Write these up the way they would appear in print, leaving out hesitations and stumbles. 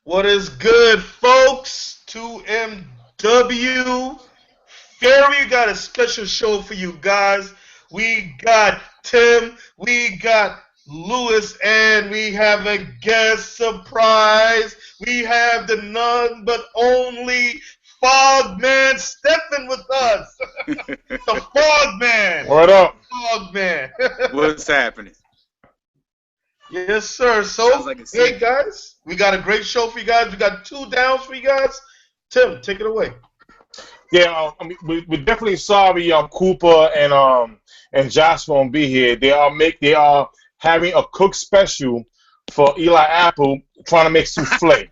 What is good, folks? 2MW. Ferry got a special show for you guys. We got Tim, we got Lewis, and we have a guest surprise. We have the none but only Fogman Stephen with us. The Fogman. What up? Fogman. What's happening? Yes, sir. Sounds So, like a hey, secret. guys, we got a great show for you guys. We got two downs for you guys. Tim, take it away. Yeah, we're definitely sorry. Cooper and Josh won't be here. They are having a cook special for Eli Apple, trying to make souffle.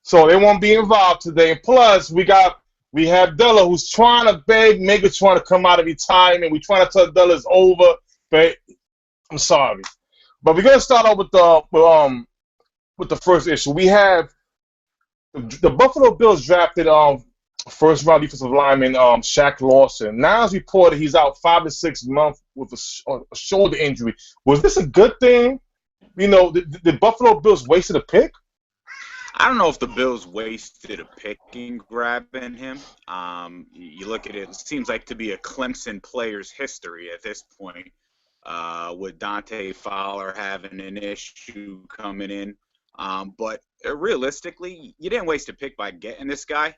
So they won't be involved today. Plus, we have Della who's trying to beg Megatron to come out of retirement. We're trying to tell Della it's over, but I'm sorry. But we're gonna start off with the first issue. We have the Buffalo Bills drafted first round defensive lineman Shaq Lawson. Now it's reported he's out 5 to 6 months with a shoulder injury. Was this a good thing? You know, the Buffalo Bills wasted a pick? I don't know if the Bills wasted a pick in grabbing him. You look at it, it seems like to be a Clemson player's history at this point, with Dante Fowler having an issue coming in. But realistically, you didn't waste a pick by getting this guy.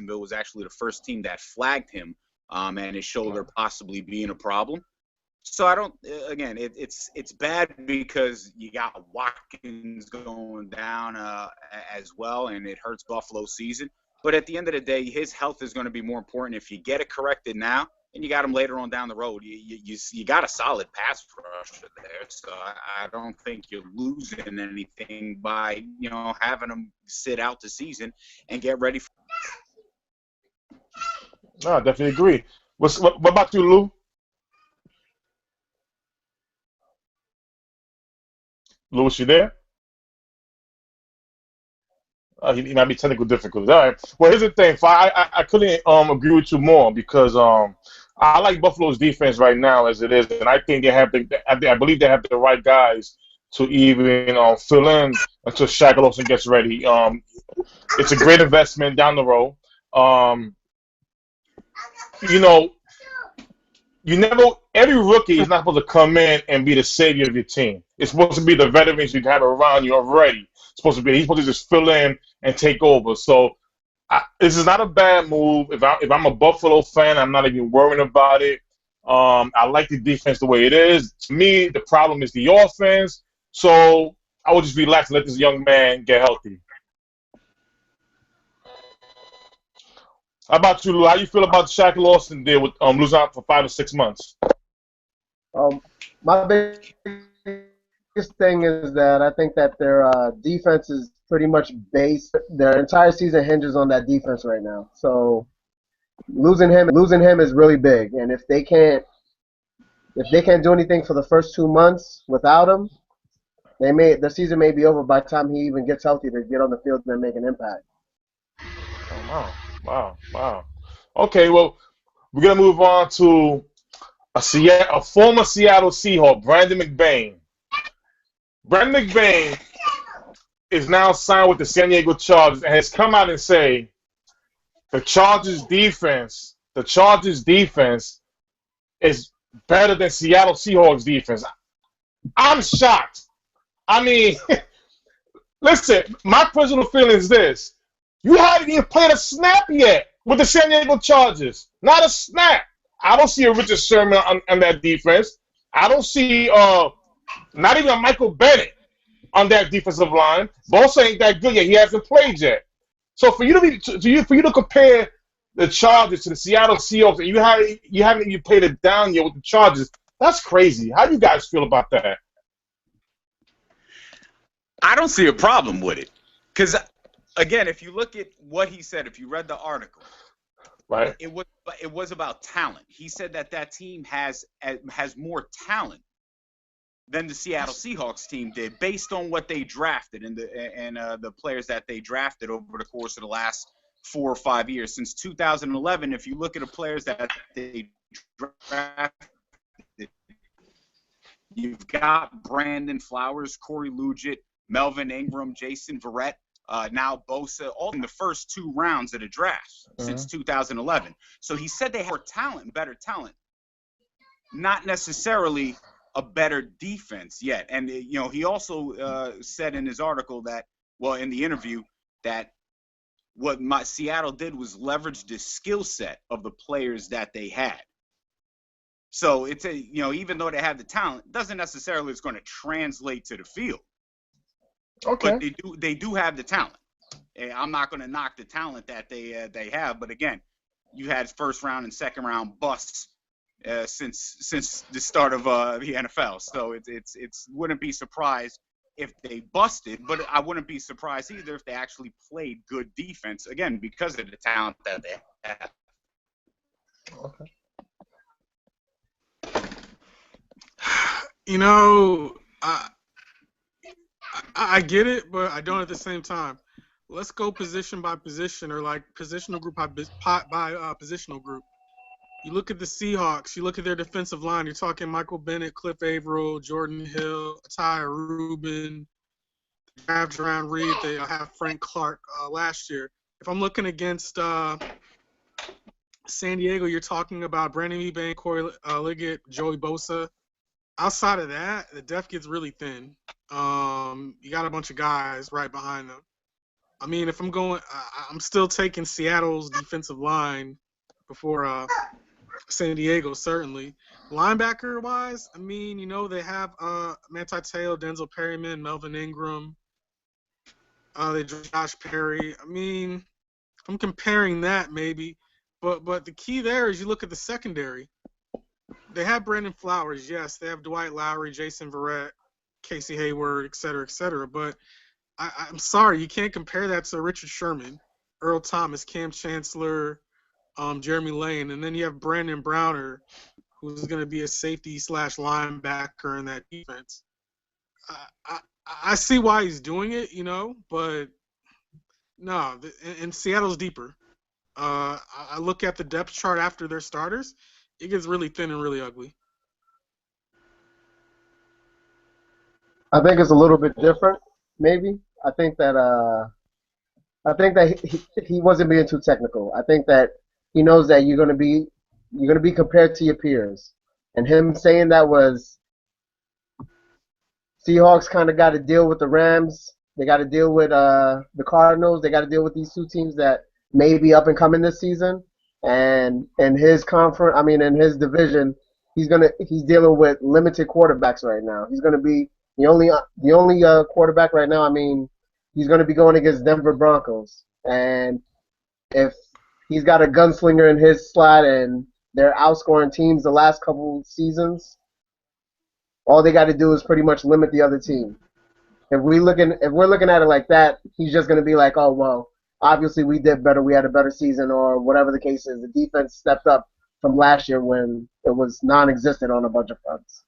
Bill was actually the first team that flagged him, and his shoulder possibly being a problem. So I don't. Again, it's bad because you got Watkins going down as well, and it hurts Buffalo's season. But at the end of the day, his health is going to be more important. If you get it corrected now, and you got him later on down the road, you got a solid pass rusher there. So I don't think you're losing anything by having him sit out the season and get ready for. No, I definitely agree. What about you, Lou? Louis, you there? He might be technical difficulties. All right. Well, here's the thing. I couldn't agree with you more because I like Buffalo's defense right now as it is, and I think I believe they have the right guys to even fill in until Shaq Lawson gets ready. It's a great investment down the road. You know, every rookie is not supposed to come in and be the savior of your team. It's supposed to be the veterans you have around you already. He's supposed to just fill in and take over. So this is not a bad move. If I'm a Buffalo fan, I'm not even worrying about it. I like the defense the way it is. To me, the problem is the offense. So I would just relax and let this young man get healthy. How about you, Lou? How you feel about Shaq Lawson deal with losing out for 5 to 6 months? My biggest thing is that I think that their defense is pretty much based. Their entire season hinges on that defense right now. So losing him is really big. And if they can't do anything for the first 2 months without him, the season may be over by the time he even gets healthy to get on the field and make an impact. Oh, wow. Okay, well, we're gonna move on to a former Seattle Seahawk, Brandon Mebane. Brandon Mebane is now signed with the San Diego Chargers and has come out and say the Chargers defense is better than Seattle Seahawks defense. I'm shocked. I mean, listen, my personal feeling is this. You haven't even played a snap yet with the San Diego Chargers. Not a snap. I don't see a Richard Sherman on that defense. I don't see not even a Michael Bennett on that defensive line. Bosa ain't that good yet. He hasn't played yet. So for you to compare the Chargers to the Seattle Seahawks, and you haven't even played it down yet with the Chargers, that's crazy. How do you guys feel about that? I don't see a problem with it because, again, if you look at what he said, if you read the article, right, it was about talent. He said that team has more talent than the Seattle Seahawks team did, based on what they drafted and the players that they drafted over the course of the last 4 or 5 years. Since 2011, if you look at the players that they drafted, you've got Brandon Flowers, Corey Lugitt, Melvin Ingram, Jason Verrett. now Bosa, all in the first 2 rounds of the draft since 2011. So he said they have more talent, better talent, not necessarily a better defense yet. And, he also said in his article in the interview, that what Seattle did was leverage the skill set of the players that they had. So it's even though they have the talent, doesn't necessarily it's going to translate to the field. Okay. But they do have the talent. I'm not going to knock the talent that they have, but again, you had first round and second round busts since the start of the NFL. So it's wouldn't be surprised if they busted, but I wouldn't be surprised either if they actually played good defense, again, because of the talent that they have. Okay. I get it, but I don't at the same time. Let's go position by position, or like positional group by positional group. You look at the Seahawks, you look at their defensive line, you're talking Michael Bennett, Cliff Averill, Jordan Hill, Ty Rubin, draft Jerron Reed, they have Frank Clark last year. If I'm looking against San Diego, you're talking about Brandon Mebane, Corey Liggett, Joey Bosa. Outside of that, the depth gets really thin. You got a bunch of guys right behind them. I mean, if I'm going, I'm still taking Seattle's defensive line before San Diego, certainly. Linebacker-wise, I mean, they have Manti Te'o, Denzel Perryman, Melvin Ingram. They drew Josh Perry. I mean, if I'm comparing that, maybe. But the key there is you look at the secondary. They have Brandon Flowers, yes. They have Dwight Lowry, Jason Verrett, Casey Hayward, et cetera, et cetera. But I'm sorry, you can't compare that to Richard Sherman, Earl Thomas, Cam Chancellor, Jeremy Lane, and then you have Brandon Browner, who's going to be a safety / linebacker in that defense. I see why he's doing it, but no, and Seattle's deeper. I look at the depth chart after their starters, it gets really thin and really ugly. I think it's a little bit different, maybe. I think that he wasn't being too technical. I think that he knows that you're gonna be compared to your peers, and him saying that was Seahawks kind of got to deal with the Rams. They got to deal with the Cardinals. They got to deal with these 2 teams that may be up and coming this season. And in his in his division, he's dealing with limited quarterbacks right now. He's gonna be the only quarterback right now. I mean, he's gonna be going against Denver Broncos, and if he's got a gunslinger in his slot and they're outscoring teams the last couple seasons, all they got to do is pretty much limit the other team. If we're looking at it like that, he's just gonna be like, oh well. Obviously, we did better. We had a better season, or whatever the case is. The defense stepped up from last year when it was non-existent on a bunch of fronts.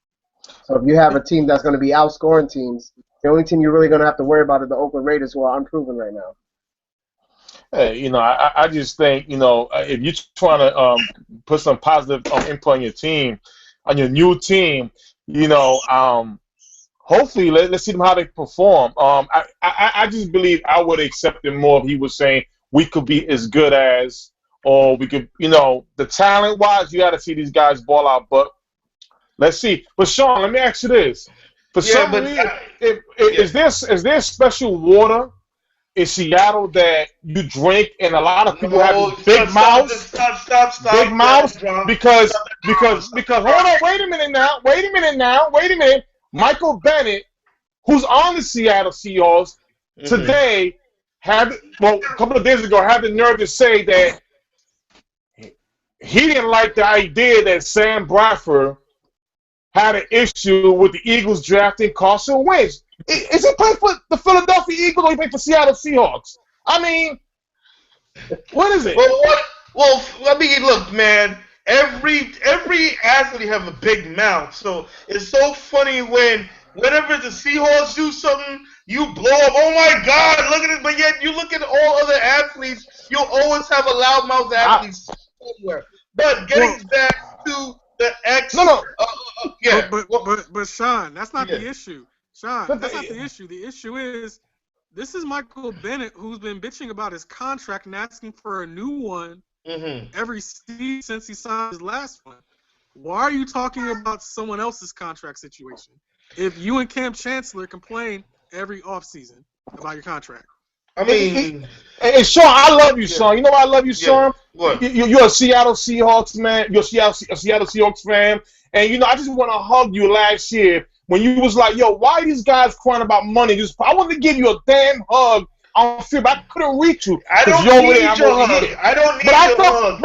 So if you have a team that's going to be outscoring teams, the only team you're really going to have to worry about is the Oakland Raiders, who are unproven right now. Hey, I just think, if you're trying to put some positive input on your team, on your new team, hopefully, let's see them how they perform. I just believe I would accept him more if he was saying we could be as good as, or we could, the talent-wise, you got to see these guys ball out. But let's see. But Sean, let me ask you this: is there special water in Seattle that you drink, and a lot of people have big mouths? Stop, big mouths, because hold on, wait a minute. Michael Bennett, who's on the Seattle Seahawks today, a couple of days ago, had the nerve to say that he didn't like the idea that Sam Bradford had an issue with the Eagles drafting Carson Wentz. Is he playing for the Philadelphia Eagles or he playing for Seattle Seahawks? I mean, what is it? Well, I mean, look, man. Every athlete have a big mouth, so it's so funny whenever the Seahawks do something, you blow up. Oh my God, look at it! But yet you look at all other athletes, you'll always have a loudmouth athletes somewhere. But getting back to the But Sean, that's not the issue. Sean, that's not the issue. The issue is This is Michael Bennett, who's been bitching about his contract and asking for a new one every season since he signed his last one. Why are you talking about someone else's contract situation if you and Cam Chancellor complain every offseason about your contract? I mean, Hey, Sean, I love you, Sean. You know why I love you, Sean? What? You're a Seattle Seahawks man. You're a Seattle Seahawks fan. And, you know, I just want to hug you last year when you was like, yo, why are these guys crying about money? I wanted to give you a damn hug on field, but I couldn't reach you. I don't need your hug. I don't need your hug.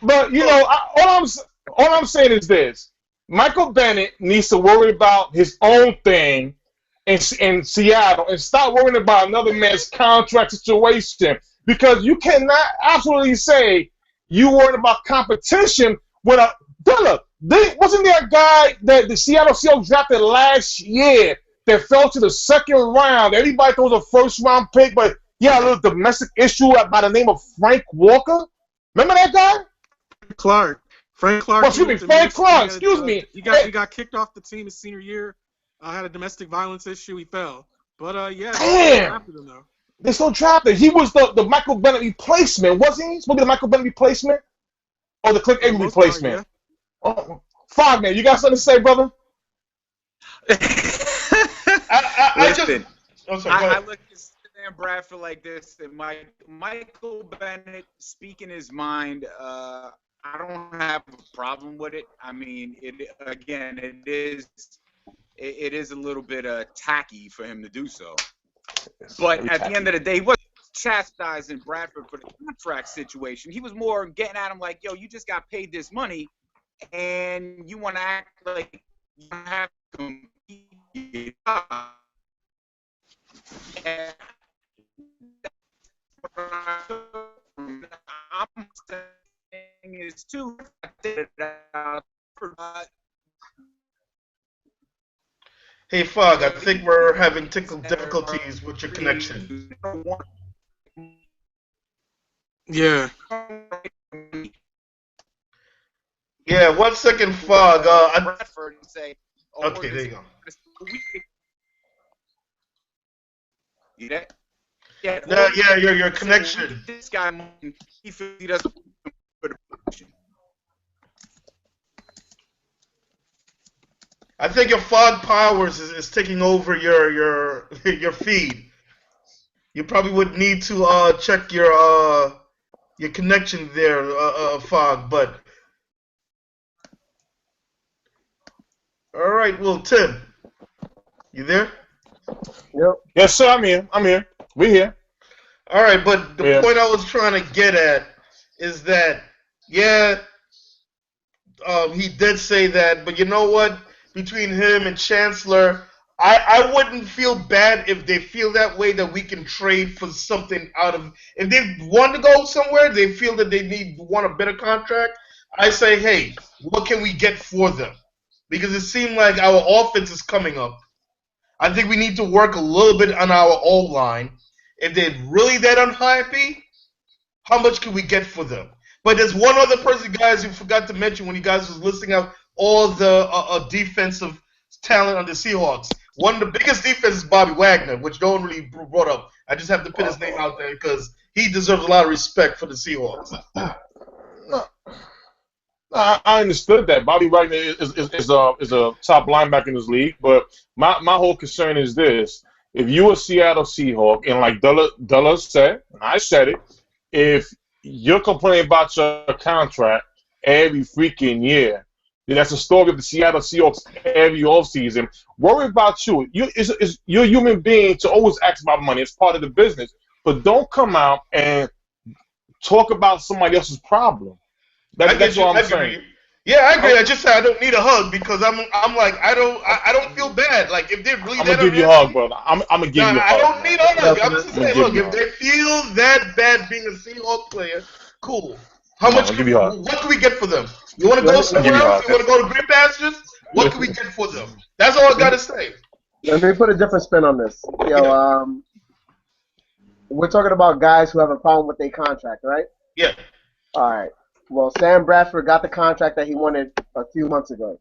But you know, all I'm saying is this: Michael Bennett needs to worry about his own thing in Seattle and stop worrying about another man's contract situation, because you cannot absolutely say you worried about competition when wasn't there a guy that the Seattle Seahawks drafted last year that fell to the second round? Everybody thought it was a first round pick, but he had a little domestic issue by the name of Frank Walker. Remember that guy? Frank Clark. Excuse me, Frank Clark. Excuse me. He got kicked off the team his senior year. Had a domestic violence issue. He fell. But yeah, they drafted him though. They still drafted. He was the Michael Bennett replacement, wasn't he? Supposed to be the Michael Bennett replacement, or the Cliff Avery replacement? Yeah. Oh, Fog man, you got something to say, brother? I look at Sam Bradford like this, and Michael Bennett speaking his mind. I don't have a problem with it. I mean, it is a little bit tacky for him to do so. But at the end of the day, he wasn't chastising Bradford for the contract situation. He was more getting at him like, yo, you just got paid this money, and you want to act like you have to compete. And I'm saying is too. Hey, Fog, I think we're having technical difficulties with your connection. Yeah. Yeah, 1 second, Fog. Bradford and say, okay, there you go. Yeah, your connection. This guy, he feels he doesn't put a position. I think your Fog Powers is taking over your feed. You probably would need to check your connection there, Fog. But all right, well, Tim, you there? Yep. Yes, sir. I'm here. We're here. All right, but the point I was trying to get at is that, he did say that, but you know what? Between him and Chancellor, I wouldn't feel bad if they feel that way, that we can trade for something out of. If they want to go somewhere, they feel that they want a better contract. I say, hey, what can we get for them? Because it seemed like our offense is coming up. I think we need to work a little bit on our O-line. If they're really that unhappy, how much can we get for them? But there's one other person, guys, you forgot to mention when you guys was listing out all the defensive talent on the Seahawks. One of the biggest defenses is Bobby Wagner, which no one really brought up. I just have to put his name out there because he deserves a lot of respect for the Seahawks. I understood that. Bobby Wagner is a top linebacker in this league, but my whole concern is this. If you a Seattle Seahawk, and like Della said, and I said it, if you're complaining about your contract every freaking year, then that's the story of the Seattle Seahawks every offseason. Worry about you. You're a human being to always ask about money. It's part of the business. But don't come out and talk about somebody else's problem. That's what I'm saying. Yeah, I agree. I just said I don't need a hug because I'm like I don't feel bad. Like if they're really I'm gonna give you a hug, brother. I'm gonna give you a hug. I don't need a hug. I'm just saying, look, if they feel that bad being a Seahawks player, cool. What can we get for them? You want to go somewhere else? You want to go to Green Pastures? What can we get for them? That's all I gotta say. Let me put a different spin on this. We're talking about guys who have a problem with their contract, right? Yeah. All right. Well, Sam Bradford got the contract that he wanted a few months ago.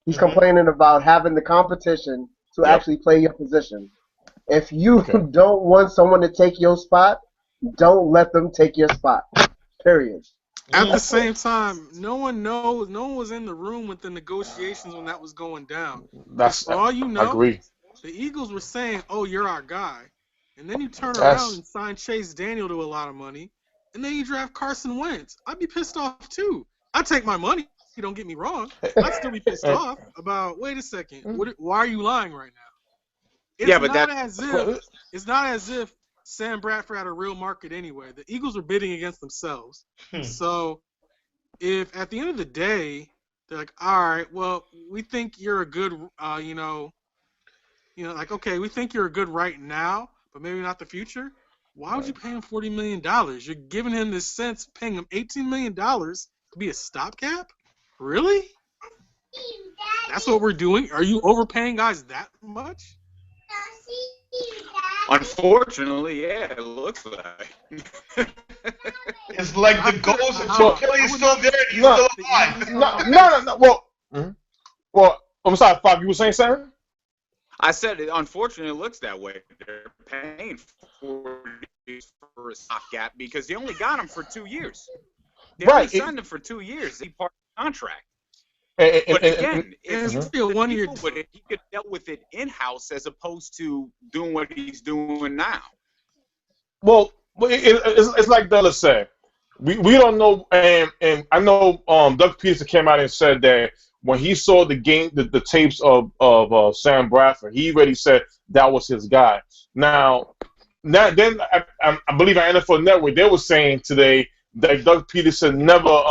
He's complaining about having the competition to actually play your position. If you don't want someone to take your spot, don't let them take your spot. Period. At the same time, no one was in the room with the negotiations when that was going down. For all you know, I agree. the Eagles were saying, "Oh, you're our guy," and then you turn around and sign Chase Daniel to a lot of money, and then you draft Carson Wentz. I'd be pissed off too. I'd take my money. Don't get me wrong. I'd still be pissed off about. Wait a second. Why are you lying right now? It's not as if Sam Bradford had a real market anyway. The Eagles were bidding against themselves. So if at the end of the day they're like, all right, well, we think you're a good, okay, we think you're a good right now, but maybe not the future. Why would you pay him $40 million? You're giving him this sense, paying him $18 million to be a stopgap? Really? That's what we're doing? Are you overpaying guys that much? Unfortunately, yeah, it looks like. It's like the ghost of Achilles still there and he's still alive. No. Well, I'm sorry, Bob, you were saying something? I said, unfortunately, it looks that way. They're paying for a stopgap because they only got him for 2 years. They only signed him for 2 years. He part of the contract. But again, if he 1 year, he could have dealt with it in-house as opposed to doing what he's doing now. Well, it's like Della said. We don't know, and I know Doug Peterson came out and said that when he saw the tapes of Sam Bradford, he already said that was his guy. Now, I believe on NFL Network they were saying today that Doug Peterson never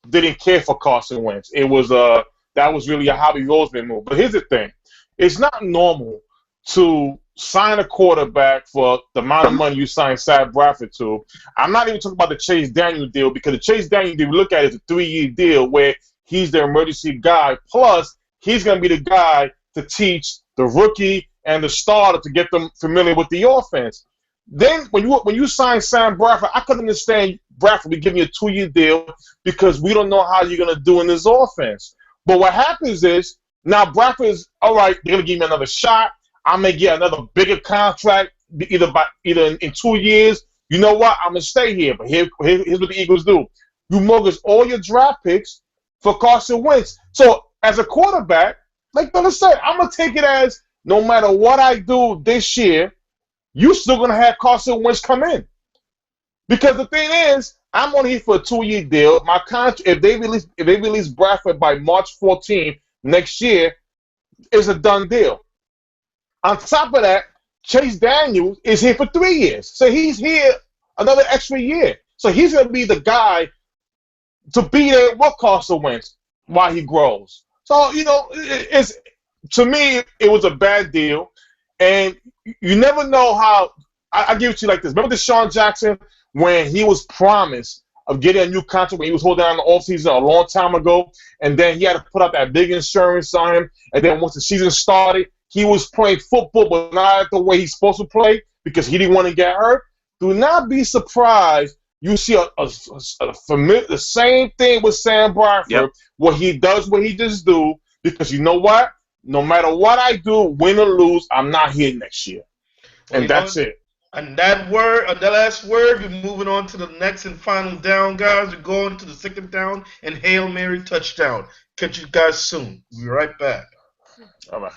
didn't care for Carson Wentz. It was that was really a Howie Roseman move. But here's the thing: it's not normal to sign a quarterback for the amount of money you signed Sam Bradford to. I'm not even talking about the Chase Daniel deal because the Chase Daniel deal, we look at it as a 3-year deal where he's the emergency guy. Plus, he's going to be the guy to teach the rookie and the starter to get them familiar with the offense. Then when you sign Sam Bradford, I could understand Bradford be giving you a 2-year deal because we don't know how you're going to do in this offense. But what happens is now Bradford is, all right, they're going to give me another shot. I may get another bigger contract either in 2 years. You know what? I'm going to stay here. But here's what the Eagles do. You mortgage all your draft picks for Carson Wentz. So as a quarterback, like Bella said, I'm going to take it as no matter what I do this year, you still going to have Carson Wentz come in. Because the thing is, I'm only here for a 2-year deal. My contract, if they release Bradford by March 14th next year, it's a done deal. On top of that, Chase Daniels is here for 3 years. So he's here another extra year. So he's going to be the guy to be there with Carson Wentz while he grows. So, to me, it was a bad deal. And you never know how – I give it to you like this. Remember Deshaun Jackson when he was promised of getting a new contract when he was holding on the offseason a long time ago, and then he had to put up that big insurance on him, and then once the season started, he was playing football, but not the way he's supposed to play because he didn't want to get hurt. Do not be surprised. You see the same thing with Sam Bradford, where he does what he just do, because you know what? No matter what I do, win or lose, I'm not here next year. And that's it. And that last word, we're moving on to the next and final down, guys. We're going to the second down and Hail Mary touchdown. Catch you guys soon. We'll be right back. All right.